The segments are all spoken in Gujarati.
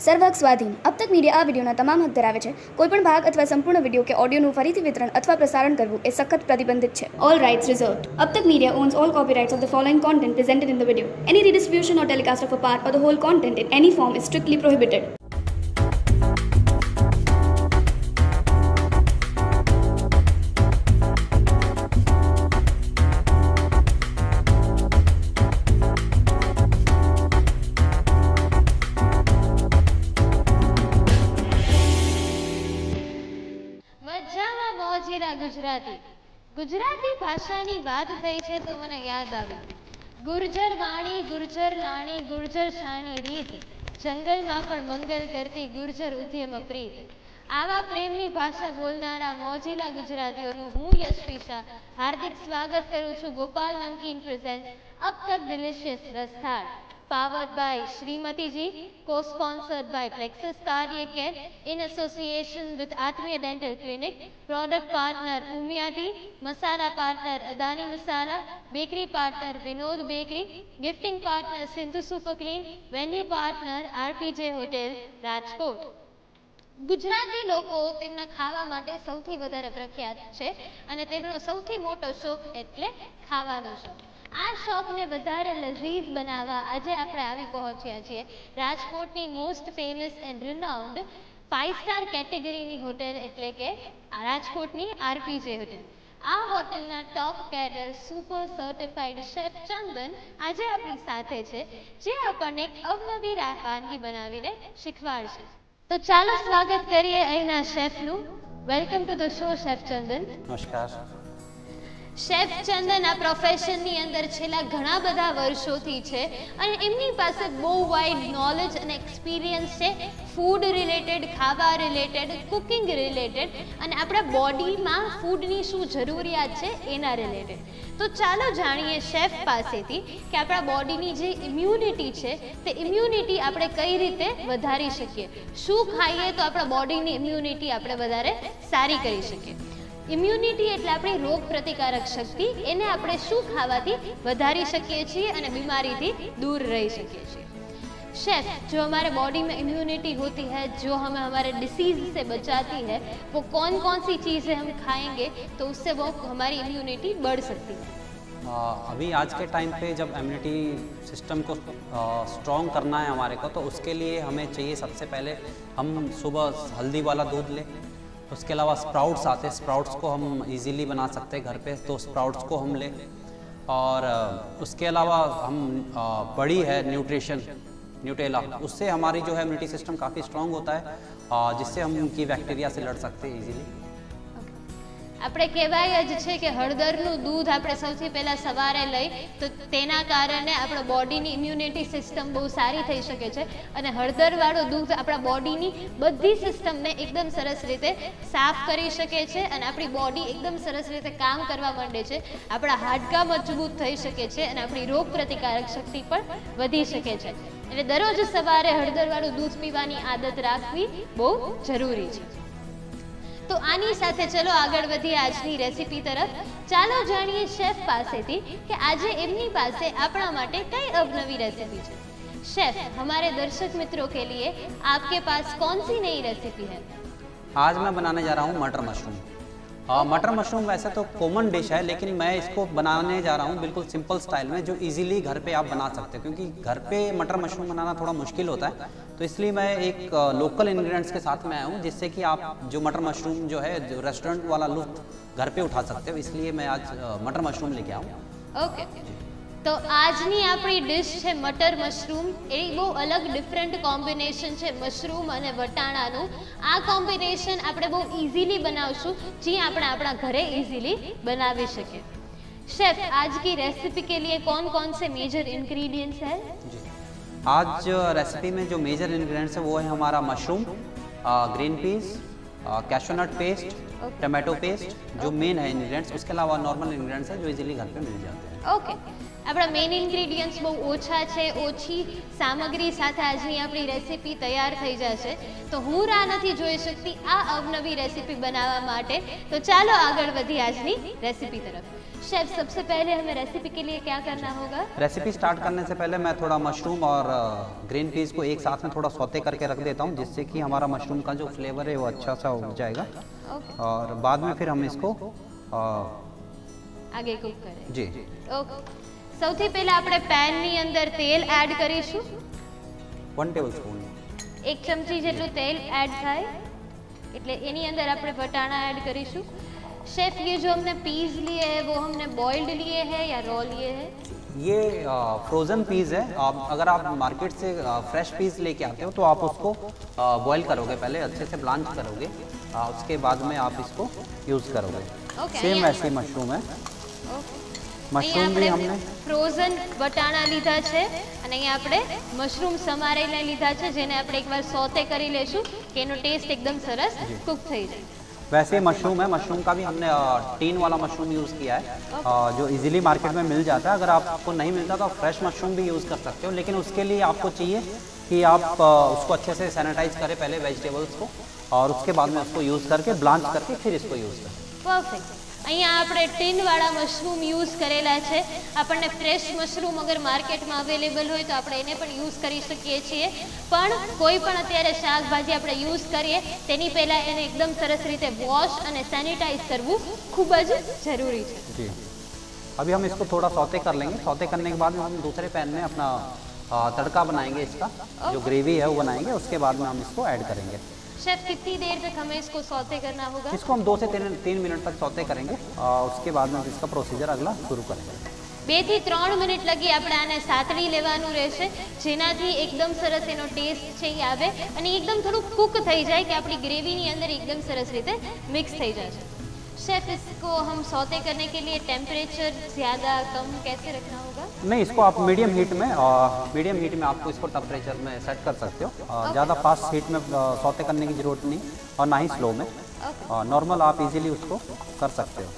સર્વહક સ્વાધીન अब तक મીડિયા આ વિડીયોના તમામ હક ધરાવે છે. કોઈપણ ભાગ અથવા સંપૂર્ણ વિડીયો કે ઓડિયોનું ફરીથી વિતરણ અથવા પ્રસારણ કરવું એ સખત પ્રતિબંધિત છે. All rights reserved. अब तक media owns all copyrights of the following content presented in the video. Any redistribution or telecast of a part or the whole content in any form is strictly prohibited. Gujarati ભાષાની વાત થઈ છે તો મને યાદ આવ્યું ગુર્જર વાણી ગુર્જર લાણી ગુર્જર શાણી રીત જંગલમાં પણ મંગલ કરતી ગુર્જર ઉદ્યમ પ્રીત. આવા પ્રેમની ભાષા બોલનારા મોજીલા ગુજરાતીઓનું હું યશવી શાહ હાર્દિક સ્વાગત કરું છું ગોપાલ નમકીન પ્રેઝન્ટ અબ તક delicious રસથાળ powered by Srimati ji, co-sponsored by Plexus Cardiac Care in association with Atmiya Dental Clinic, product partner Umiyati, masala partner Adani Masala, bakery partner Vinod Bakery, gifting partner Sindhu Super Clean, venue partner RPJ Hotel, Rajkot. Gujarati લોકો તેમના ખાવા માટે સૌથી વધારે પ્રખ્યાત છે અને તેમનો સૌથી મોટો શોખ એટલે ખાવાનો શોખ. આ શોખને વધારે લઝીઝ બનાવવા આજે આપણે આવી પહોંચ્યા છીએ રાજકોટની most famous and renowned 5 star કેટેગરીની હોટેલ એટલે કે રાજકોટની આરપીજે હોટેલ. આ હોટેલના top cadre super certified chef Chandan આજે આપણી સાથે છે જે આપણને અવનવી વાનગી બનાવીને શીખવાડશે. તો ચાલો સ્વાગત કરીએ અહીંના શેફનું. Welcome to the show chef Chandan. નમસ્કાર. શેફ ચંદન આ પ્રોફેશનની અંદર છેલ્લા ઘણા બધા વર્ષોથી છે અને એમની પાસે બહુ વાઇડ નોલેજ અને એક્સપિરિયન્સ છે ફૂડ રિલેટેડ, ખાવા રિલેટેડ, કુકિંગ રિલેટેડ અને આપણા બોડીમાં ફૂડની શું જરૂરિયાત છે એના રિલેટેડ. તો ચાલો જાણીએ શેફ પાસેથી કે આપણા બોડીની જે ઇમ્યુનિટી છે તે ઇમ્યુનિટી આપણે કઈ રીતે વધારી શકીએ, શું ખાઈએ તો આપણા બોડીની ઇમ્યુનિટી આપણે વધારે સારી કરી શકીએ. ઇમ્યુનિટી એટલે આપણી રોગ પ્રતિકારક શક્તિ, એને આપણે શું ખાવાથી વધારી શકીએ છીએ અને બીમારીથી દૂર રહી શકીએ છીએ. शेफ, जो हमारे बॉडी में इम्यूनिटी होती है, जो हमें हमारे डिसीज से बचाती है, वो कौन कौन सी चीज़ें हम खाएंगे तो उससे वो हमारी इम्यूनिटी बढ़ सकती है. अभी आज के टाइम पे जब इम्यूनिटी सिस्टम को स्ट्रॉन्ग करना है हमारे को, तो उसके लिए हमें चाहिए सबसे पहले हम सुबह हल्दी वाला दूध लें. उसके अलावा स्प्राउट्स आते हैं, स्प्राउट्स को हम इजीली बना सकते हैं घर पे, तो स्प्राउट्स को हम लें. और उसके अलावा हम बड़ी है न्यूट्रेला, उससे हमारी जो है इम्यूनिटी सिस्टम काफ़ी स्ट्रॉन्ग होता है, जिससे हम उनकी बैक्टीरिया से लड़ सकते हैं इजीली. આપણે કહેવાય જ છે કે હળદરનું દૂધ આપણે સૌથી પહેલાં સવારે લઈ તો તેના કારણે આપણા બોડીની ઇમ્યુનિટી સિસ્ટમ બહુ સારી થઈ શકે છે અને હળદરવાળું દૂધ આપણા બોડીની બધી સિસ્ટમને એકદમ સરસ રીતે સાફ કરી શકે છે અને આપણી બોડી એકદમ સરસ રીતે કામ કરવા માંડે છે. આપણા હાડકાં મજબૂત થઈ શકે છે અને આપણી રોગ પ્રતિકારક શક્તિ પણ વધી શકે છે. એટલે દરરોજ સવારે હળદરવાળું દૂધ પીવાની આદત રાખવી બહુ જરૂરી છે. તો આની સાથે ચલો આગળ વધીએ આજની રેસીપી तरफ. ચાલો જાણીએ શેફ પાસેથી કે આજે એમની પાસે આપણા માટે કઈ અવનવી રેસીપી છે. शेफ, हमारे दर्शक मित्रों के लिए आपके पास कौन सी नई रेसिपी है? आज मैं बनाने जा रहा हूँ मटर मशरूम. मटर मशरूम वैसे तो कॉमन डिश है, लेकिन मैं इसको बनाने जा रहा हूँ बिल्कुल सिंपल स्टाइल में, जो इजीली घर पे आप बना सकते हो, क्योंकि घर पे मटर मशरूम बनाना थोड़ा मुश्किल होता है. तो इसलिए मैं एक लोकल इंग्रेडिएंट्स के साथ में आया हूँ, जिससे कि आप जो मटर मशरूम जो है जो रेस्टोरेंट वाला लुत्फ घर पे उठा सकते हो. इसलिए मैं आज मटर मशरूम लेके आया हूँ. ओके, तो આજની આપણી ડિશ છે મટર મશરૂમ. એ બહુ અલગ ડિફરન્ટ કોમ્બિનેશન છે મશરૂમ અને વટાણાનું. આ કોમ્બિનેશન આપણે બહુ ઇઝીલી બનાવશું, જે આપણે આપણા ઘરે ઇઝીલી બનાવી શકીએ. शेफ, आज की रेसिपी के लिए कौन कौन से मेजर इंग्रेडिएंट्स है? आज रेसिपी में जो मेजर इंग्रेडिएंट्स है वो है हमारा mushroom, green peas, cashew nut paste, tomato paste, जो मेन है इंग्रेडिएंट्स. उसके अलावा नॉर्मल इंग्रेडिएंट्स है जो इजीली घर पे मिल जाते हैं. ओके, આપણા મેઇન ઇન્ગ્રેડિયન્ટ્સ બહુ ઓછા છે, ઓછી સામગ્રી સાથે આજની આપણી રેસીપી તૈયાર થઈ જશે. તો હું રાહ નથી જોઈ શકતી આ અવનવી રેસીપી બનાવવા માટે. તો ચાલો આગળ વધી આજની રેસીપી તરફ. शेफ, सबसे पहले हमें रेसिपी के लिए क्या करना होगा? रेसिपी स्टार्ट करने से पहले मैं थोड़ा मशरूम और ग्रीन पीस को एक साथ में थोड़ा सौते करके रख देता हूँ, जिससे कि हमारा मशरूम का जो फ्लेवर है वो अच्छा सा हो जाएगा। ओके, और बाद में फिर हम इसको आगे कुक करें। जी ओके, સૌથી પહેલા આપણે પેનની અંદર તેલ એડ કરીશું। 1 ટેબલસ્પૂન 1 ચમચી જેટલું તેલ એડ થાય એટલે એની અંદર આપણે વટાણા એડ કરીશું। शेफ, ये जो हमने पीस लिए हैं वो हमने बॉइल्ड लिए हैं या रॉ लिए हैं? ये फ्रोज़न पीस है। आप अगर आप मार्केट से फ्रेश पीस लेके आते हो तो आप उसको बॉईल करोगे, पहले अच्छे से ब्लांच करोगे, उसके बाद में आप इसको यूज़ करोगे। ओके, सेम અહીંયા- वैसे ही मशरूम है। ओके, मशरूम भी हमने ફ્રોઝન વટાણા લીધા છે અને અહીંયા આપણે મશરૂમ સમારેલા લીધા છે, જેને આપણે એકવાર સોતે કરી લેશું કે એનો ટેસ્ટ એકદમ સરસ કુક થઈ જાય। वैसे मशरूम है। मशरूम का भी हमने टीन वाला मशरूम यूज़ किया है, जो इजीली मार्केट में मिल जाता है। अगर आपको नहीं मिलता तो आप फ्रेश मशरूम भी यूज़ कर सकते हो, लेकिन उसके लिए आपको चाहिए कि आप उसको अच्छे से सैनिटाइज करें पहले वेजिटेबल्स को, और उसके बाद में उसको यूज़ करके ब्लांच करके फिर इसको यूज़ करें। પરફેક્ટ। અહીંયા આપણે ટીનવાળા મશરૂમ યુઝ કરેલા છે। આપણને ફ્રેશ મશરૂમ અગર માર્કેટમાં અવેલેબલ હોય તો આપણે એને પણ યુઝ કરી શકીએ છીએ, પણ કોઈ પણ અત્યારે શાકભાજી આપણે યુઝ કરીએ તેની પહેલાં એને એકદમ સરસ રીતે વોશ અને સેનિટાઈઝ કરવું ખૂબ જ જરૂરી છે। जी, अभी हम इसको थोड़ा सौते कर लेंगे। सौते करने के बाद में हम दूसरे पैन में अपना तड़का बनाएंगे, इसका जो ग्रेवी है वो बनाएंगे, उसके बाद में हम इसको ऐड करेंगे। शेफ, कितनी देर तक हमें इसको सौते करना होगा? इसको हम 2 से 3 मिनट तक सौते करेंगे, और उसके बाद में इसका प्रोसीजर अगला शुरू करेंगे। 2 થી 3 મિનિટ લગી આપણે આને સાતળી લેવાનું રહેશે, જેનાથી એકદમ સરસ એનો ટેસ્ટ છે એ આવે અને એકદમ થોડું કુક થઈ જાય કે આપણી ગ્રેવીની અંદર એકદમ સરસ રીતે મિક્સ થઈ જાય। शेफ, इसको हम सौते करने के लिए टेम्परेचर ज़्यादा कम कैसे रखना होगा? नहीं, इसको आप मीडियम हीट में आपको इसको टेम्परेचर में सेट कर सकते हो। ज़्यादा फास्ट हीट में सौते करने की ज़रूरत नहीं, और ना ही स्लो में। नॉर्मल आप इजीली उसको कर सकते हो।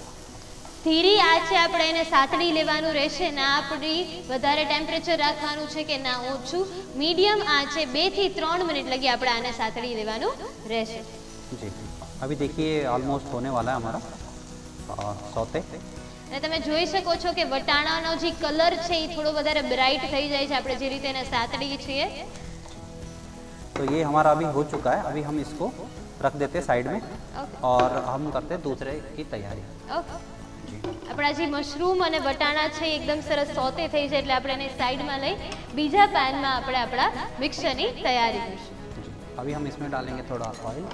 ધીરી આંચે આપણે એને સાતળી લેવાનું રહેશે, ના આપણી વધારે ટેમ્પરેચર રાખવાનું છે કે ના ઓછું, મીડિયમ આંચે 2 થી 3 મિનિટ લગી આપણે આને સાતળી લેવાનું રહેશે। जी, अभी देखिए ऑलमोस्ट होने वाला है हमारा सौते। અને તમે જોઈ શકો છો કે વટાણાનો જે કલર છે એ થોડો વધારે બ્રાઇટ થઈ જાય છે આપણે જે રીતે એને સાતળીએ છીએ। तो ये हमारा अभी हो चुका है। अभी हम इसको रख देते हैं साइड में, ओके, और हम करते हैं दूसरे की तैयारी। ઓકે। આપણા જે મશરૂમ અને વટાણા છે એકદમ સરસ સોતે થઈ જાય એટલે આપણે એને સાઈડમાં લઈ બીજા પેનમાં આપણે આપણા મિક્સરની તૈયારી કરીશું। जी, अभी हम इसमें डालेंगे थोड़ा ऑयल,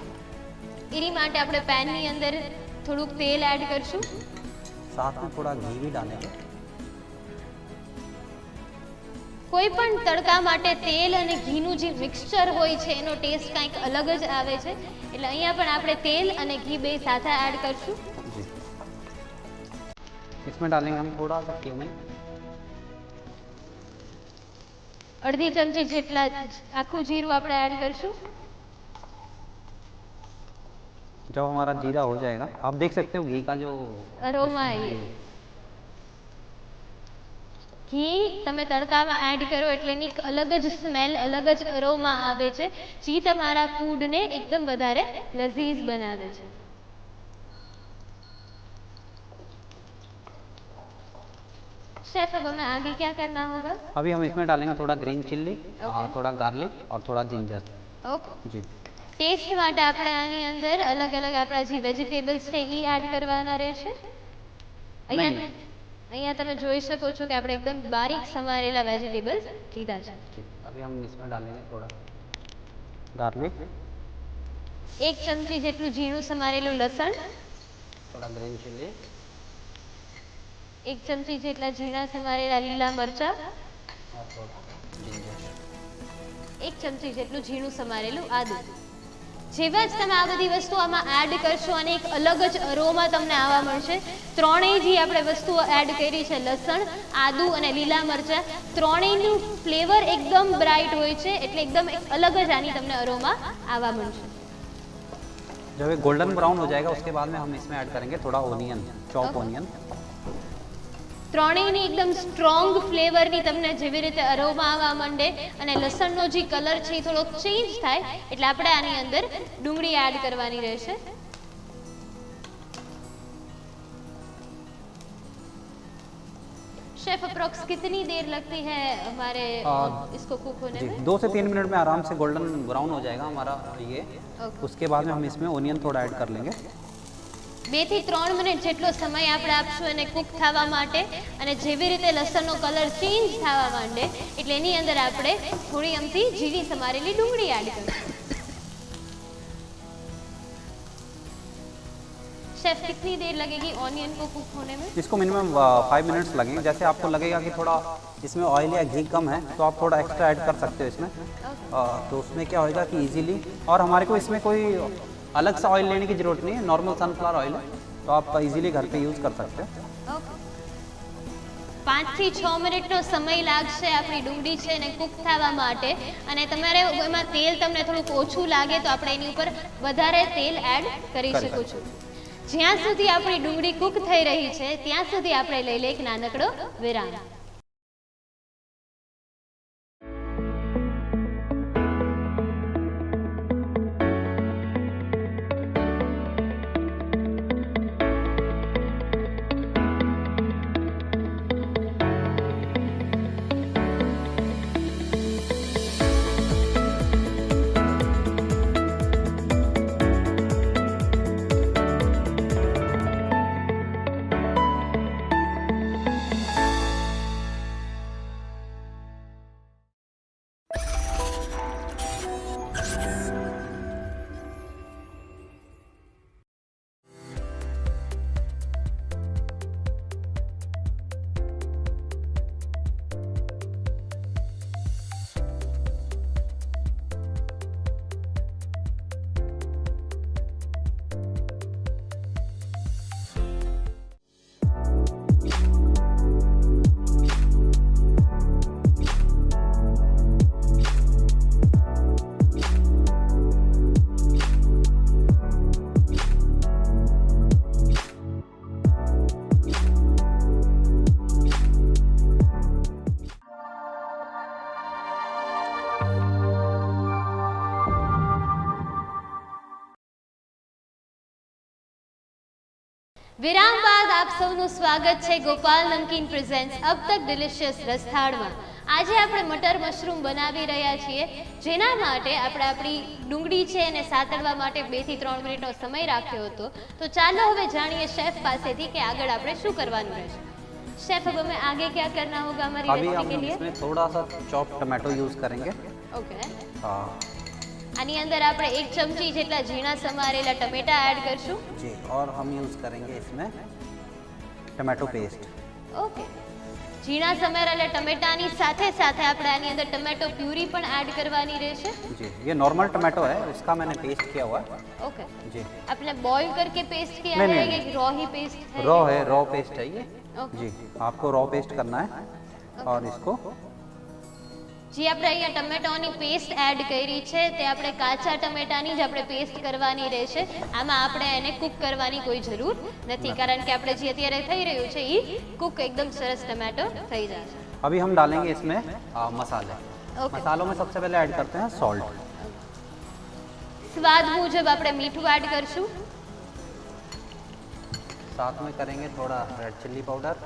એની માટે આપણે પેનની અંદર થોડુંક તેલ એડ કરશું। साथ में थोड़ा घी भी डालेंगे। કોઈ પણ તડકા માટે તેલ અને ઘીનું જે મિક્સચર હોય છે એનો ટેસ્ટ કંઈક અલગ જ આવે છે, એટલે અહીંયા પણ આપણે તેલ અને ઘી બે સાથે એડ કરશું। जी, इसमें डालेंगे हम थोड़ा सा क्यूमिन, અડધી ચમચી જેટલા આખું જીરું આપણે એડ કરશું। जब हमारा जीरा हो जाएगा, आप देख सकते हो घी का जो અરોમા આવીએ, ઘી તમે તડકામાં એડ કરો એટલે એની એક અલગ જ સ્મેલ, અલગ જ અરોમા આવે છે, જે તમારા ફૂડને એકદમ વધારે લઝીઝ બનાવે છે। शेफ, अब हमें आगे क्या करना होगा? अभी हम इसमें डालेंगे थोड़ा ग्रीन चिल्ली, थोड़ा गार्लिक और थोड़ा जिंजर। ओके, जी, ટેસ્ટ માટે આપણે આની અંદર અલગ અલગ આપણા જે વેજીટેબલ્સ છે એ એડ કરવાના રહેશે। અહીંયા અહીંયા તમે જોઈ શકો છો કે આપણે એકદમ બારીક સમારેલા વેજીટેબલ્સ લીધા છે। जी, अभी हम इसमें डालेंगे थोड़ा गार्लिक, 1 ચમચી જેટલું ઝીણું સમારેલું લસણ, थोड़ा ग्रीन चिल्ली, 1 ચમચી જેટલા ઝીણા સમારેલા લીલા મરચા, और थोड़ा जिंजर। 1 ચમચી જેટલું ઝીણું સમારેલું આદુ। જેવા જ તમે આ બધી વસ્તુ આમાં એડ કરશો અને એક અલગ જ અરોમા તમને આવા મળશે। ત્રણેય જે આપણે વસ્તુઓ એડ કરી છે, લસણ, આદુ અને લીલા મરચા, ત્રણેયનું ફ્લેવર એકદમ બ્રાઇટ હોય છે, એટલે એકદમ એક અલગ જ આની તમને અરોમા આવા મળશે। जब ये गोल्डन ब्राउन हो जाएगा उसके बाद में हम इसमें ऐड करेंगे थोड़ा ओनियन, चॉप ओनियन। ત્રણેયની એકદમ સ્ટ્રોંગ ફ્લેવરની તમને જેવી રીતે અરોમા આવવા માંડે અને લસણનો જે કલર છે એ થોડોક ચેન્જ થાય એટલે આપણે આની અંદર ડુંગળી એડ કરવાની રહેશે। शेफ अप्रोक्स कितनी देर लगती है हमारे इसको कुक होने जी में? 2 से 3 मिनट में आराम से गोल्डन ब्राउन हो जाएगा हमारा ये। उसके बाद में हम इसमें ओनियन थोड़ा ऐड कर लेंगे। 2 થી 3 મિનિટ જેટલો સમય આપણે આપશું એને કુક થવા માટે, અને જેવી રીતે લસણનો કલર ચેન્જ થવા માંડે એટલે એની અંદર આપણે થોડી અમથી ઝીણી સમારેલી ડુંગળી એડ કરીશું। शेफ कितनी देर लगेगी ऑनियन को कुक होने में? इसको मिनिमम 5 मिनट्स लगेंगे। जैसे आपको लगेगा कि थोड़ा इसमें ऑयल या घी कम है तो आप थोड़ा एक्स्ट्रा ऐड कर सकते हो इसमें। तो उसमें क्या होगा कि इजीली, और हमारे को इसमें कोई अलग सा ऑयल लेने की ज़रूरत नहीं है, नॉर्मल सनफ्लावर ऑयल है तो आप इजीली घर पे यूज़ कर सकते हो। 5 થી 6 મિનિટનો સમય લાગશે આપણી ડુંગળી છે એને કુક થવા માટે, અને તમારે એમાં તેલ તમને થોડુંક ઓછું લાગે તો આપણે એની ઉપર વધારે તેલ એડ કરી શકો છો। જ્યાં સુધી આપણી ડુંગળી કુક થઈ રહી છે ત્યાં સુધી આપણે લઈ લે એક નાનકડો વિરામ। વિરામ બાદ આપ સૌનું સ્વાગત છે ગોપાલ નમકીન પ્રેઝન્ટ્સ અબ તક ડિલિશિયસ રસથાળમાં। આજે આપણે મટર મશરૂમ બનાવી રહ્યા છીએ, જેના માટે આપણે આપણી ડુંગળી છે એને સાતળવા માટે 2 થી 3 મિનિટનો સમય રાખ્યો હતો। તો ચાલો હવે જાણીએ શેફ પાસેથી કે આગળ આપણે શું કરવાનું રહેશે। शेफ अब हमें आगे क्या करना होगा हमारी अभी रेसिपी के हम लिए? इसमें थोड़ा सा चॉप टमाटो यूज़ करेंगे। ओके। हाँ આની અંદર આપણે 1 ચમચી જેટલા ઝીણા સમારેલા ટમેટા એડ કરશું। जी, और हम यूज़ करेंगे इसमें टमाटो पेस्ट। ओके। ઝીણા સમારેલા ટમેટાની સાથે સાથે આપણે આની અંદર ટમેટો પ્યુરી પણ એડ કરવાની રહેશે। जी, ये नॉर्मल टमाटो है, उसका मैंने पेस्ट किया हुआ है। ओके। जी, आपने बॉईल करके पेस्ट किया नहीं, है नहीं, या रॉ ही पेस्ट है? रॉ है, रॉ पेस्ट है ये। ओके। जी, आपको रॉ पेस्ट करना है और इसको जी આપણે અહીંયા ટમેટાની પેસ્ટ એડ કરી છે તે આપણે કાચા ટમેટાની જ આપણે પેસ્ટ કરવાની રહેશે। આમાં આપણે એને કુક કરવાની કોઈ જરૂર નથી, કારણ કે આપણે જે અત્યારે થઈ રહ્યું છે એ કુક એકદમ સરસ ટમેટો થઈ જશે। अभी हम डालेंगे इसमें मसाले। ओके। मसालों में सबसे पहले ऐड करते हैं सॉल्ट। સ્વાદ મુજબ આપણે મીઠું એડ કરશું। साथ में करेंगे थोड़ा रेड चिल्ली पाउडर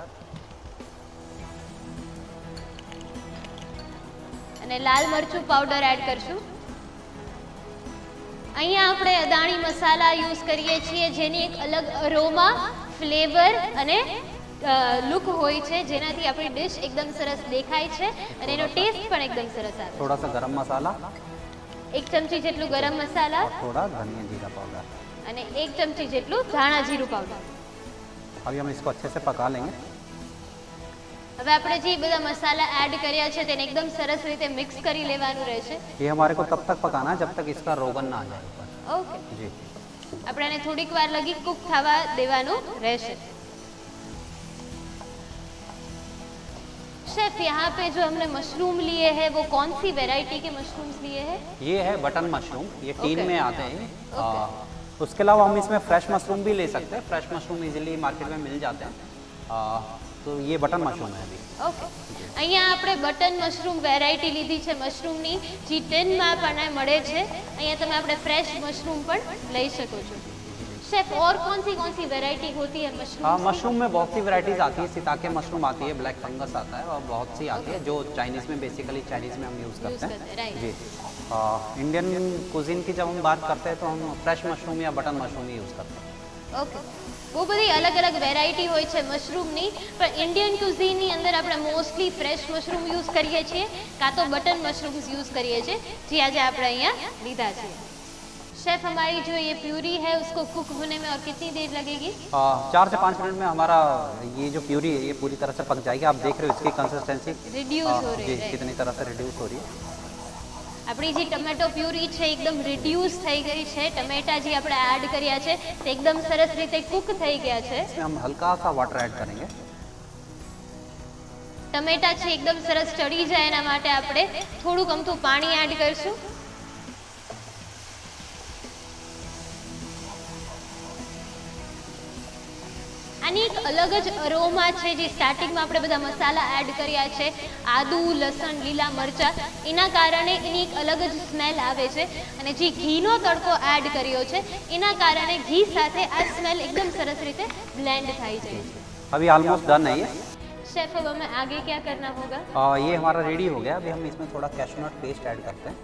અને લાલ મરચું પાવડર એડ કરશું। અહીંયા આપણે અદાણી મસાલા યુઝ કરીએ છીએ, જેની એક અલગ અરોમા, ફ્લેવર અને લુક હોય છે, જેનાથી આપણી ડિશ એકદમ સરસ દેખાય છે અને એનો ટેસ્ટ પણ એકદમ સરસ આવે। थोड़ा सा गरम मसाला 1 ચમચી જેટલું ગરમ મસાલા और थोड़ा धनिया जीरा पाउडर। અને 1 ચમચી જેટલું ધાણા જીરું પાવડર। अभी हम इसको अच्छे से पका लेंगे। હવે આપણે જે બધા મસાલા એડ કર્યા છે તેને એકદમ સરસ રીતે મિક્સ કરી લેવાનું રહેશે। ये हमारे को तब तक पकाना है जब तक इसका रोगन ना आ जाए ऊपर। ઓકે। जी, આપણે એને થોડીક વાર લગી કુક થવા દેવાનું રહેશે। शेफ यहाँ पे जो हमने मशरूम लिए हैं वो कौन सी वैरायटी के मशरूम्स लिए हैं? ये है बटन मशरूम, ये टीन ओके। में आते हैं। उसके अलावा हम इसमें फ्रेश मशरूम भी ले सकते हैं। फ्रेश मशरूम इजीली मार्केट में मिल जाते हैं। तो ये बटन मशरूम है अभी। ओके। અહીંયા આપણે બટન મશરૂમ વેરાયટી લીધી છે મશરૂમની, જે ટીનમાં પણ મળે છે। અહીંયા તમે આપણે ફ્રેશ મશરૂમ પણ લઈ શકો છો। शेफ और कौन सी वैरायटी होती है मशरूम? हाँ, मशरूम में बहुत सी वैरायटीज़ आती है। सिताके मशरूम आती है, ब्लैक फंगस आता है और बहुत सी आती है जो चाइनीज़ में बेसिकली चाइनीज़ में हम यूज़ करते हैं। राइट। जी। इंडियन कुजीन की जब हम बात करते हैं तो हम फ्रेश मशरूम या बटन मशरूम ही यूज़ करते हैं। ओके, બહુ બધી અલગ અલગ વેરાયટી હોય છે મશરૂમની, પણ ઇન્ડિયન ક્યુઝીનની અંદર આપણે મોસ્ટલી ફ્રેશ મશરૂમ યુઝ કરીએ છીએ કાં તો બટન મશરૂમ્સ યુઝ કરીએ છીએ, જે આજે આપણે અહીંયા લીધા છે। शेफ, हमारी जो ये प्यूरी है उसको कुक होने में और कितनी देर लगेगी? 4 से 5 मिनट में हमारा ये जो प्यूरी है ये पूरी तरह से पक जाएगी। आप देख रहे हो इसकी कंसिस्टेंसी रिड्यूस हो रही जी है। कितनी तरह से रिड्यूस हो रही है। આપણી જે ટમેટો પ્યુરી છે એકદમ રિડ્યુસ થઈ ગઈ છે, ટમેટા જે આપણે એડ કર્યા છે તે એકદમ સરસ રીતે કુક થઈ ગયા છે। इसमें हम हल्का सा वाटर ऐड करेंगे। ટમેટા છે એકદમ સરસ ચડી જાય એના માટે આપણે થોડુંક અમથું પાણી એડ કરશું। આની એક અલગ જ અરોમા છે જે સ્ટાર્ટિંગમાં આપણે બધા મસાલા એડ કર્યા છે, આદુ, લસણ, લીલા મરચાં, એના કારણે એની એક અલગ જ સ્મેલ આવે છે અને જે ઘીનો તડકો એડ કર્યો છે એના કારણે ઘી સાથે આ સ્મેલ એકદમ સરસ રીતે બ્લેન્ડ થઈ જાય છે। अभी ऑलमोस्ट डन है ये। शेफ, अब हमें आगे क्या करना होगा? ये हमारा रेडी हो गया। अभी हम इसमें थोड़ा कैशनट पेस्ट ऐड करते हैं।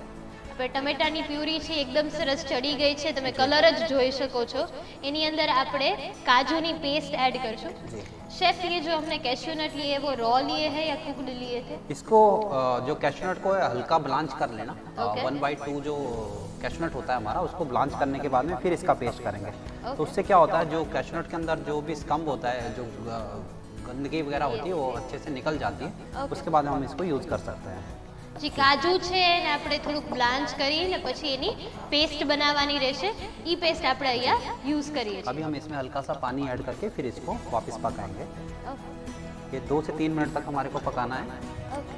આપણે ટમેટાની પ્યુરી છે એકદમ સરસ ચડી ગઈ છે, તમે કલર જ જોઈ શકો છો। એની અંદર આપણે કાજુની પેસ્ટ એડ કરશું। शेफ, ये जो हमने कैश्यूनट लिए वो रॉ लिए हैं या कुक्ड लिए थे? इसको जो कैशनट को है हल्का ब्लांच कर लेना। Okay. 1/2 जो कैशनट होता है हमारा उसको ब्लांच करने के बाद में फिर इसका पेस्ट करेंगे। तो उससे क्या होता है जो कैशनट के अंदर जो भी स्कम्ब होता है, जो गंदगी वगैरह होती है वो अच्छे से निकल जाती है। Okay. उसके बाद हम इसको यूज़ कर सकते हैं। જે કાજુ છે એને આપણે થોડુંક બ્લાન્ચ કરીને પછી એની પેસ્ટ બનાવવાની રહેશે, ઈ પેસ્ટ આપણે અહીંયા યુઝ કરીએ છીએ। अभी हम इसमें हल्का सा पानी ऐड करके फिर इसको वापस पकाएंगे। ઓકે, ये 2 से 3 मिनट तक हमारे को पकाना है। ઓકે।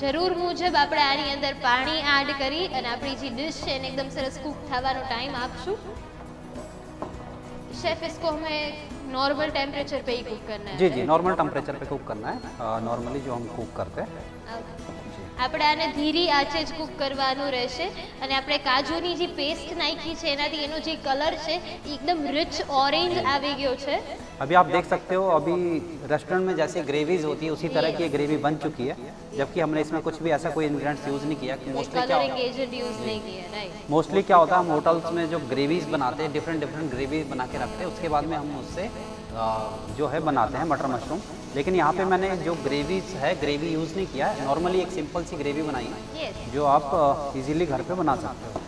જરૂર મુજબ આપણે આની અંદર પાણી એડ કરી અને આપણી જે ડિશ છે એને એકદમ સરસ કુક થવાનો ટાઈમ આપશું। शेफ, इसको हमें नॉर्मल टेम्परेचर पे ही कुक करना है? जी जी, नॉर्मल टेम्परेचर पे कुक करना है, नॉर्मली जो हम कुक करते हैं। આપણે આને ધીરી આંચે જ કુક કરવાનું રહેશે અને આપણે કાજુની જે પેસ્ટ નાખી છે એનાથી એનો જે કલર છે એકદમ રિચ ઓરેન્જ આવી ગયો છે। अभी आप देख सकते हो अभी रेस्टोरेंट में जैसे ग्रेवीज होती है उसी तरह की ये ग्रेवी बन चुकी है, जबकि हमने इसमें कुछ भी ऐसा कोई इंग्रेडिएंट्स यूज़ नहीं किया। कलरिंग एजेंट यूज नहीं किया, राइट? मोस्टली क्या होता है हम होटल्स में जो ग्रेवीज बनाते हैं डिफरेंट ग्रेवीज बना के रखते हैं, उसके बाद में हम उससे जो है बनाते हैं मटर मशरूम। लेकिन यहाँ पे मैंने जो ग्रेवीज है ग्रेवी यूज़ नहीं किया है, नॉर्मली एक सिंपल सी ग्रेवी बनाई है Yes. जो आप इजीली घर पे बना सकते हो।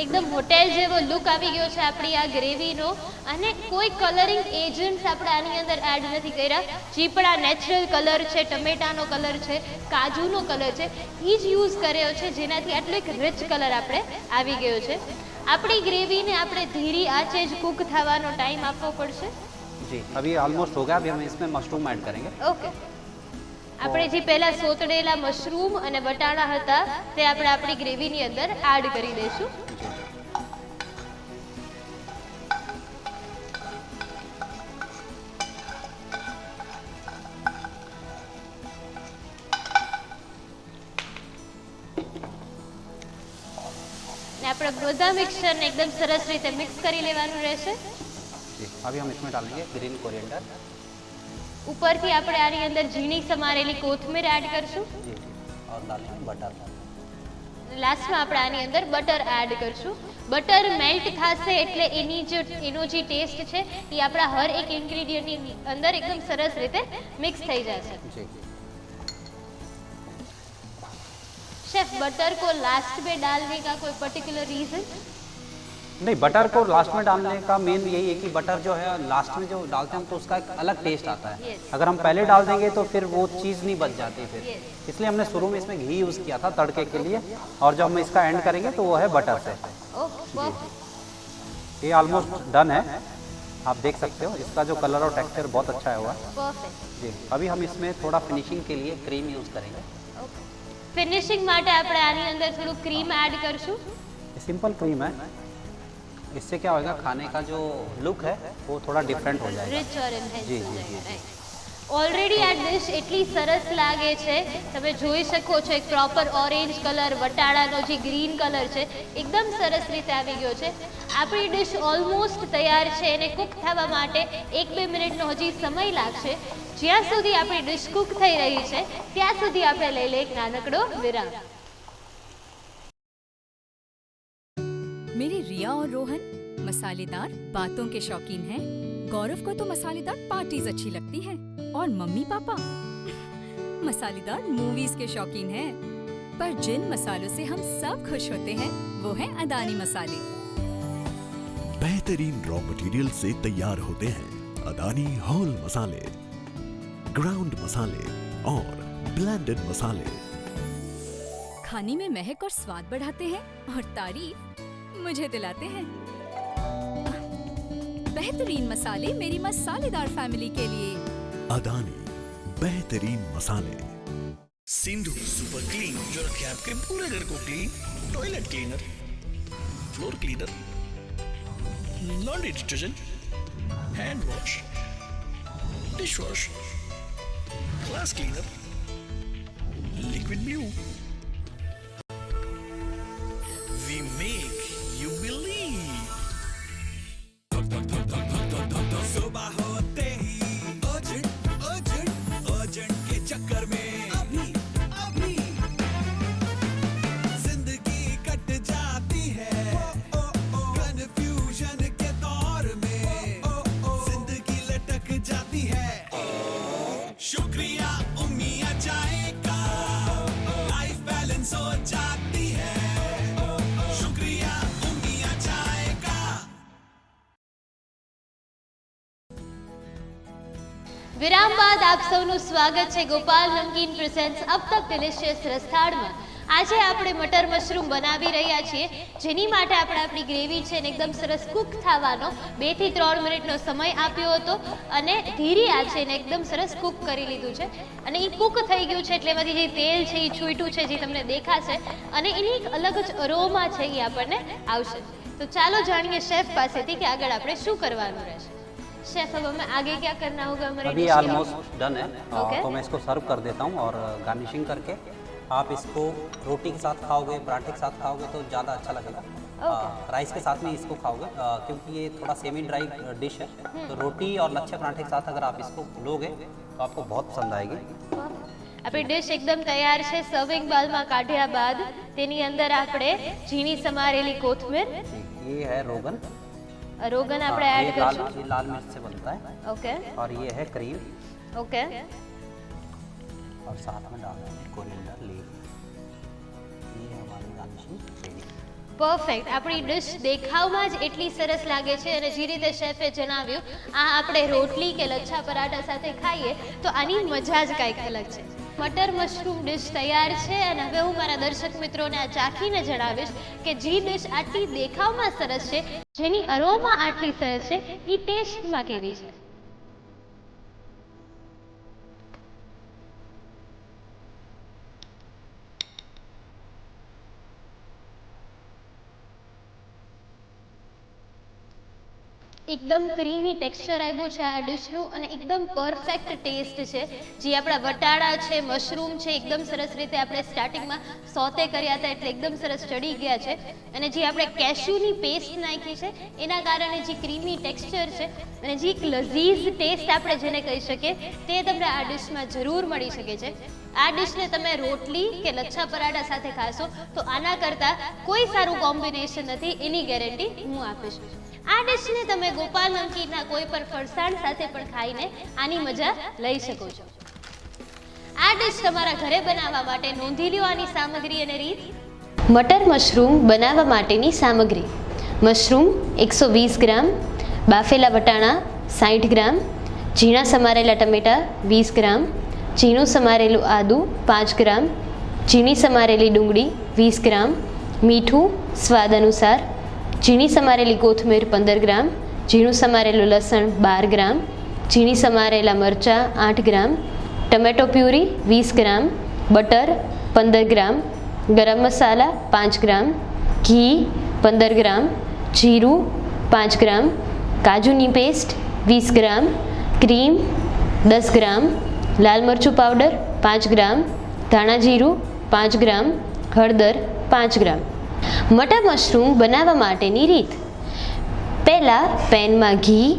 એકદમ હોટેલ જેવો લુક આવી ગયો છે આપણી આ ગ્રેવીનો અને કોઈ કલરિંગ એજન્ટ્સ આપણે આની અંદર એડ નથી કર્યા। જે પણ આ નેચરલ કલર છે, ટમેટાનો કલર છે, કાજુનો કલર છે, એ જ યુઝ કર્યો છે જેનાથી આટલો એક રિચ કલર આપણે આવી ગયો છે। આપણી ગ્રેવીને આપણે ધીરી આંચે જ કુક થવાનો ટાઈમ આપવો પડશે। जी, अभी ऑलमोस्ट हो गया। अभी हम इसमें मशरूम ऐड करेंगे। ઓકે, આપણે જે પહેલા સોતડેલા મશરૂમ અને બટાણા હતા તે આપણે આપણી ગ્રેવીની અંદર એડ કરી દઈશું। ને આપણે બધા મિક્સચરને એકદમ સરસ રીતે મિક્સ કરી લેવાનું રહેશે। जी, अभी हम इसमें डालेंगे ग्रीन कोरिएंडर। ઉપરથી આપણે આની અંદર ઝીણી સમારેલી કોથમીર એડ કરશું। जी, और डालेंगे बटर। લાસ્ટમાં આપણે આની અંદર બટર એડ કરશું। બટર મેલ્ટ થશે એટલે એનો જે ટેસ્ટ છે એ આપણા હર એક ઇન્ગ્રેડિયન્ટની અંદર એકદમ સરસ રીતે મિક્સ થઈ જશે। जी, शेफ, बटर को लास्ट में डालने का कोई पर्टिकुलर रीजन? नहीं, बटर को लास्ट में डालने का मेन यही है कि बटर जो है लास्ट में जो डालते हैं हम तो उसका एक अलग टेस्ट आता है। Yes. अगर हम पहले डाल देंगे तो फिर वो चीज़ नहीं बच जाती फिर। Yes. इसलिए हमने शुरू में इसमें घी यूज़ किया था तड़के के लिए, और जब हम इसका एंड करेंगे तो वो है बटर से। ओह, परफेक्ट। ये ऑलमोस्ट डन है, आप देख सकते हो इसका जो कलर और टेक्सचर बहुत अच्छा है हुआ। परफेक्ट। जी, अभी हम इसमें थोड़ा फिनिशिंग के लिए क्रीम यूज़ करेंगे। ओके, ફિનિશિંગ માટે આપણે આની અંદર થોડું ક્રીમ એડ કરશું। ये सिंपल क्रीम है, इससे क्या होगा खाने का जो लुक है वो थोड़ा डिफरेंट हो जाएगा। रिच और एनहेंस जी, हो जी, जाएगा, जी, राइट? ઓલરેડી આ ડિશ એટલી સરસ લાગે છે, તમે જોઈ શકો છો એક પ્રોપર ઓરેન્જ કલર, વટાણાનો જે ગ્રીન કલર છે એકદમ સરસ રીતે આવી ગયો છે. આપણી ડિશ ઓલમોસ્ટ તૈયાર છે. એને કૂક થવા માટે 1-2 મિનિટનો હજી સમય લાગશે. જ્યાં સુધી આપણી ડિશ કૂક થઈ રહી છે ત્યાં સુધી આપણે લઈ લઈએ એક નાનકડો વિરામ. मेरे रिया और रोहन मसालेदार बातों के शौकीन हैं। गौरव को तो मसालेदार पार्टीज अच्छी लगती हैं और मम्मी पापा मसालेदार मूवीज के शौकीन हैं। पर जिन मसालों से हम सब खुश होते हैं वो है अदानी मसाले। बेहतरीन रॉ मटेरियल से तैयार होते हैं अदानी होल मसाले, ग्राउंड मसाले और ब्लेंडेड मसाले। खाने में महक और स्वाद बढ़ाते हैं और तारीफ मुझे दिलाते हैं। बेहतरीन मसाले मेरी मसालेदार फैमिली के लिए। अदानी बेहतरीन मसाले। सिंधु सुपर क्लीन जो रखे आपके पूरे घर को clean. Toilet cleaner, floor cleaner, laundry detergent, hand wash, dish wash, glass cleaner, liquid blue. We make you believe. सुबह होते ही अर्जेंट अर्जेंट अर्जेंट के चक्कर में अभी अभी जिंदगी कट जाती है कंफ्यूजन के दौर में जिंदगी लटक जाती है। शुक्रिया उम्मिया चाय का लाइफ बैलेंस हो जाती है। शुक्रिया उम्मिया चाय का। વિરામ બાદ આપ સૌનું સ્વાગત છે ગોપાલ નમકીન પ્રેઝન્ટ્સ અબ તક ડિલિશિયસ રસથાળમાં. આજે આપણે મટર મશરૂમ બનાવી રહ્યા છીએ, જેની માટે આપણે આપણી ગ્રેવી છે ને એકદમ સરસ કૂક થવાનો 2 થી 3 મિનિટનો સમય આપ્યો હતો અને ધીરી આંચે એને એકદમ સરસ કૂક કરી લીધું છે. અને એ કૂક થઈ ગયું છે એટલે એમાંથી જે તેલ છે એ છૂટ્યું છે જે તમને દેખાશે અને એની એક અલગ જ અરોમા છે એ આપણને આવશે. તો ચાલો જાણીએ શેફ પાસેથી કે આગળ આપણે શું કરવાનું રહેશે. शेफ अब हमें आगे क्या करना होगा हमारे अभी डिश के? ऑलमोस्ट डन है। Okay. तो मैं इसको सर्व कर देता हूँ और गार्निशिंग करके आप इसको रोटी के साथ खाओगे, पराठे के साथ खाओगे तो ज़्यादा अच्छा लगेगा। राइस के साथ में इसको खाओगे क्योंकि ये थोड़ा सेमी ड्राई डिश है। तो रोटी और लच्छे पराठे के साथ अगर आप इसको लोगे तो आपको बहुत पसंद आएगी। આપણી ડિશ એકદમ તૈયાર છે. સર્વિંગ બાઉલમાં કાઢ્યા બાદ તેની અંદર આપણે ઝીણી સમારેલી કોથમીર, ये है रोगन। રોગન આપણે हाँ, એડ ये કરશું. लाल मिर्च से बनता है। ઓકે और ये है क्रीम ઓકે और साथ में डाल देंगे कोरिएंडर लीफ। ये हमारी गार्निशिंग रेडी। પરફેક્ટ. આપણી ડિશ દેખાવમાં જ એટલી સરસ લાગે છે અને જે રીતે શેફે જણાવ્યું આ આપણે રોટલી કે લચ્છા પરાઠા સાથે ખાઈએ તો આની મજા જ કંઈક અલગ છે. મટર મશરૂમ ડિશ તૈયાર છે અને હવે હું મારા દર્શક મિત્રોને આ ચાખીને જણાવીશ કે જે ડિશ આટલી દેખાવમાં સરસ છે, જેની અરોમા આટલી સરસ છે, એ ટેસ્ટમાં કેવી છે. એકદમ ક્રીમી ટેક્સચર આવ્યું છે આ ડિશનું અને એકદમ પરફેક્ટ ટેસ્ટ છે. જે આપણા વટાણા છે, મશરૂમ છે, એકદમ સરસ રીતે આપણે સ્ટાર્ટિંગમાં સોતે કર્યા હતા એટલે એકદમ સરસ ચડી ગયા છે. અને જે આપણે કેશ્યુની પેસ્ટ નાખી છે એના કારણે જે ક્રીમી ટેક્સચર છે અને જે એક લઝીઝ ટેસ્ટ આપણે જેને કહી શકીએ તે તમને આ ડિશમાં જરૂર મળી શકે છે. આ ડિશને તમે રોટલી કે લચ્છા પરાઠા સાથે ખાશો તો આના કરતાં કોઈ સારું કોમ્બિનેશન નથી, એની ગેરંટી હું આપીશ. આ ડિશને તમે ગોપાલ નમકીનના કોઈ પણ ફરસાણ સાથે પણ ખાઈને આની મજા લઈ શકો છો. આ ડિશ તમારા ઘરે બનાવવા માટે નોંધી લ્યો આની સામગ્રી અને રીત. મટર મશરૂમ બનાવવા માટેની સામગ્રી: મશરૂમ 120 ગ્રામ, બાફેલા વટાણા 60 ગ્રામ, ઝીણા સમારેલા ટમેટા 20 ગ્રામ, ઝીણું સમારેલું આદું 5 ગ્રામ, ઝીણી સમારેલી ડુંગળી 20 ગ્રામ, મીઠું સ્વાદ અનુસાર, ઝીણી સમારેલી કોથમીર 15 ગ્રામ, ઝીણું સમારેલું લસણ 12 ગ્રામ, ઝીણી સમારેલા મરચાં 8 ગ્રામ, ટમેટો પ્યુરી 20 ગ્રામ, બટર 15 ગ્રામ, ગરમ મસાલા 5 ગ્રામ, ઘી 15 ગ્રામ, જીરું 5 ગ્રામ, કાજુની પેસ્ટ 20 ગ્રામ, ક્રીમ 10 ગ્રામ લાલ મરચું પાવડર, 5 ગ્રામ ધાણા જીરું, 5 ગ્રામ હળદર, 5 ગ્રામ. મટર મશરૂમ બનાવવા માટેની રીત: પહેલાં પેનમાં ઘી,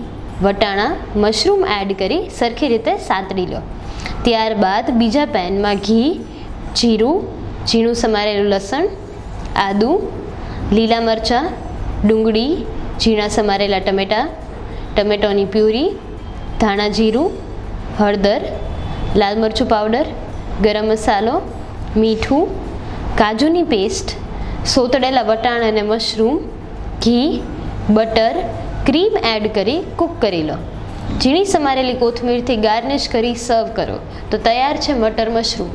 વટાણા, મશરૂમ એડ કરી સરખી રીતે સાંતળી લો. ત્યારબાદ બીજા પેનમાં ઘી, જીરું, ઝીણું સમારેલું લસણ, આદું, લીલા મરચાં, ડુંગળી, ઝીણા સમારેલા ટમેટાં, ટમેટોની પ્યુરી, ધાણા જીરું, હળદર, લાલ મરચું પાવડર, ગરમ મસાલો, મીઠું, કાજુની પેસ્ટ, સોતળેલા વટાણા અને મશરૂમ, ઘી, બટર, ક્રીમ એડ કરી કૂક કરી લો. ઝીણી સમારેલી કોથમીરથી ગાર્નિશ કરી સર્વ કરો તો તૈયાર છે મટર મશરૂમ.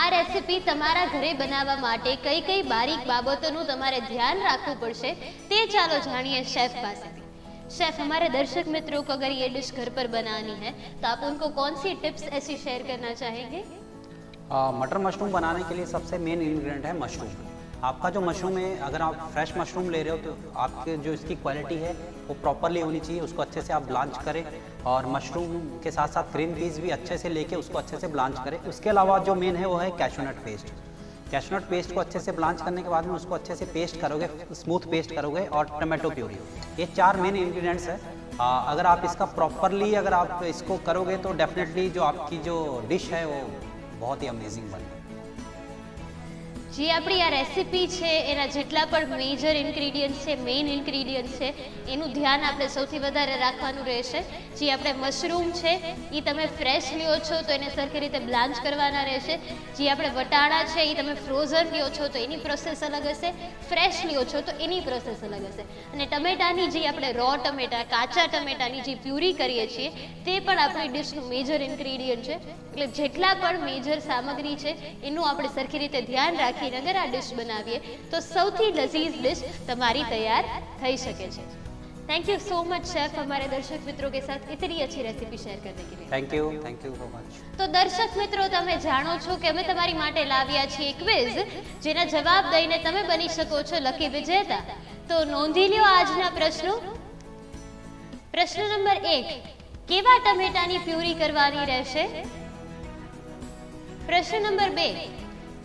આ રેસીપી તમારા ઘરે બનાવવા માટે કઈ કઈ બારીક બાબતોનું તમારે ધ્યાન રાખવું પડશે તે ચાલો જાણીએ शेफ पासेથી. शेफ, हमारे दर्शक मित्रों को अगर ये डिश घर पर बनानी है तो आप उनको कौन सी टिप्स ऐसी शेयर करना चाहेंगे? मटर मशरूम बनाने के लिए सबसे मेन इंग्रेडिएंट है मशरूम. आपका जो मशरूम है, अगर आप फ्रेश मशरूम ले रहे हो तो आपके जो इसकी क्वालिटी है वो प्रॉपरली होनी चाहिए. उसको अच्छे से आप ब्लांच करें और मशरूम के साथ साथ ग्रीन पीस भी अच्छे से लेके उसको अच्छे से ब्लांच करें. उसके अलावा जो मेन है वो है कैशूनट पेस्ट. कैशनट पेस्ट को अच्छे से ब्लांच करने के बाद में उसको अच्छे से पेस्ट करोगे, स्मूथ पेस्ट करोगे, और टमाटो प्यूरी. ये 4 मेन इंग्रेडिएंट्स है. अगर आप इसका प्रॉपरली अगर आप इसको करोगे तो डेफिनेटली जो आपकी जो डिश है वो बहुत ही अमेजिंग बनेगी. જે આપણી આ રેસીપી છે એના જેટલા પણ મેજર ઇન્ગ્રીડિયન્ટ્સ છે, મેઇન ઇન્ગ્રીડિયન્ટ્સ છે, એનું ધ્યાન આપણે સૌથી વધારે રાખવાનું રહેશે. જે આપણે મશરૂમ છે એ તમે ફ્રેશ લ્યો છો તો એને સરખી રીતે બ્લાન્ચ કરવાના રહેશે. જે આપણે વટાણા છે એ તમે ફ્રોઝન લ્યો છો તો એની પ્રોસેસ અલગ હશે, ફ્રેશ લ્યો છો તો એની પ્રોસેસ અલગ હશે. અને ટમેટાની જે આપણે રો ટમેટા, કાચા ટમેટાની જે પ્યુરી કરીએ છીએ તે પણ આપણી ડિશનું મેજર ઇન્ગ્રીડિયન્ટ છે. એટલે જેટલા પણ મેજર સામગ્રી છે એનું આપણે સરખી રીતે ધ્યાન રાખી अगर आ डिश बनाविए तो सौथी लजीज डिश तमारी तैयार थई सके छे. Thank you so much chef, हमारे दर्शक मित्रों के साथ इतनी अच्छी रेसिपी शेयर करने के लिए. Thank you so much. तो दर्शक मित्रों, तमे जाणो छो के अमे तमारी माटे लाव्या छीए क्विज, जेना जवाब दईने तमे बनी शको छो लकी विजेता. तो नोंधी ल्यो आजना प्रश्नो. प्रश्न नंबर 1, केवा टमेटानी प्यूरी करवानी रहेशे? प्रश्न नंबर 2,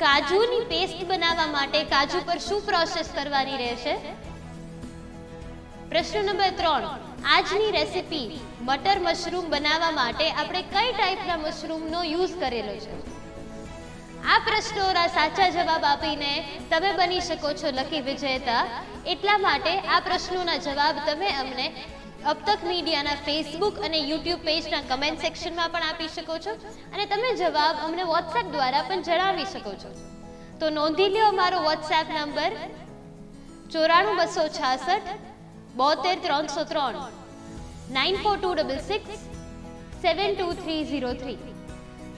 काजूनी पेस्ट बनावा माटे काजू पर शू प्रोसेस करवानी रहेशे? प्रश्न नंबर 3, આજની રેસીપી મટર મશરૂમ બનાવવા માટે આપણે કઈ ટાઈપના મશરૂમનો યુઝ કરેલો છે? આ પ્રશ્નોના સાચા જવાબ આપીને તમે બની શકો છો લકી વિજેતા. એટલા માટે આ પ્રશ્નોના જવાબ તમે અમને अब तक मीडियाना फेसबुक और यूट्यूब पेजना कमेंट सेक्शन में पण आपी शको छो अने तमे जवाब अमने व्हाट्सएप द्वारा पण जणावी शको छो. तो नोंधी लो अमारो व्हाट्सएप नंबर 94 266 72 303 9426 72303.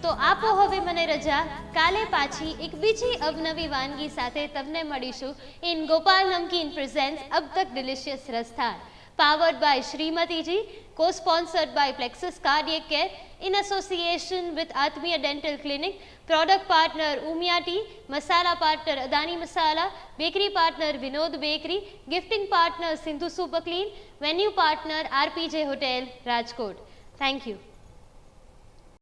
तो आपो हवे मने रजा. काले पाछी एक बीजी अवनवी वानगी साथे तमने मळीशुं इन गोपाल नमकीन प्रेजेंट्स अब तक delicious रसथार, powered by Srimati ji, co-sponsored by Plexus Cardiac Care in association with Atmiya Dental Clinic, product partner Umia Tea, masala partner Adani Masala, bakery partner Vinod Bakery, gifting partner Sindhu Super Clean, venue partner RPJ Hotel, Rajkot. Thank you.